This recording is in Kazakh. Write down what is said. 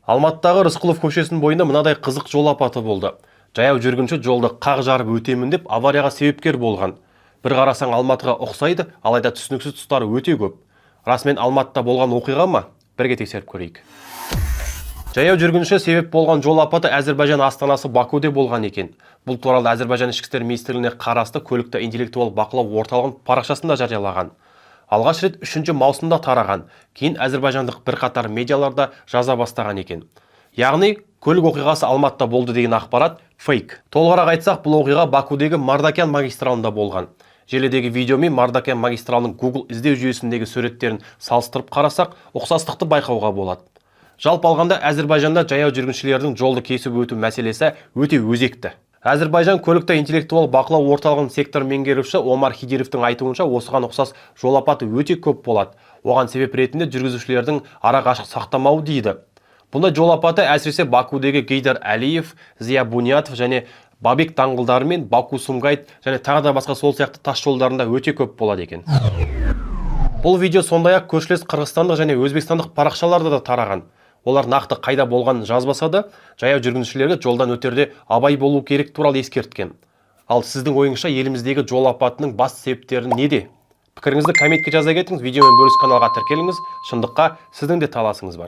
Алматыдағы Рысқұлов көшесінің бойында мынадай қызық жол апаты болды. Жаяу жүргінші жолды қақ жарып өтемін деп аварияға себепкер болған. Бір қарасаң Алматыға ұқсайды, алайда түсініксіз тұстары өте көп. Расымен Алматыда болған оқиға ма? Бірге тексеріп көрейік. Жаяу жүргінші себеп болған жол апаты Әзербайжан астанасы Бакуде болған екен. Бұл туралы Әзербайжан ішкі істер министрлігіне қарасты көлікті интеллектуал бақылау орталығының парақшасында жариялаған. Алғаш рет 3 маусымда тараған, кейін әзербайжандық бірқатар медиаларда жаза бастаған екен. Яғни, көлік оқиғасы Алматыда болды деген ақпарат фейк. Толығырақ айтсақ, бұл оқиға Бакудегі Мардакян магистралында болған. Желідегі видео мен Мардакян магистралының Google іздеу жүйесіндегі суреттерін салыстырып қарасақ, ұқсастықты байқауға болады. Жалпы алғанда Әзербайжанда жаяу жүргіншілердің жолды кесіп өту мәселесі өте өзекті. Әзербайжан көлікті интеллектуал бақылау орталығының сектор меңгерушісі Омар Хидировтың айтуынша, осыған ұқсас жол апаты өте көп болады. Оған себеп ретінде жүргізушілердің арақашықтық сақтамауы дейді. Бұндай жол апаты әсіресе Бакудегі Гейдар Әлиев, Зия Буниятов және Бабек даңғылдары мен Баку-Сумгайт және тағы да басқа сол сияқты тас жолдарында өте көп болады екен. Бұл видео сондай-ақ көршілес қырғызстандық және өзбекстандық парақшаларда да тараған. Олар нақты қайда болғанын жазбаса да, жаяу жүргіншілерге жолдан өтерде абай болу керек туралы ескерткен. Ал сіздің ойыңызша еліміздегі жол апатының басты себептері неде? Пікіріңізді комментке жаза кетіңіз, видеомен бөлісіп каналға тіркеліңіз. Шындыққа сіздің де таласыңыз бар.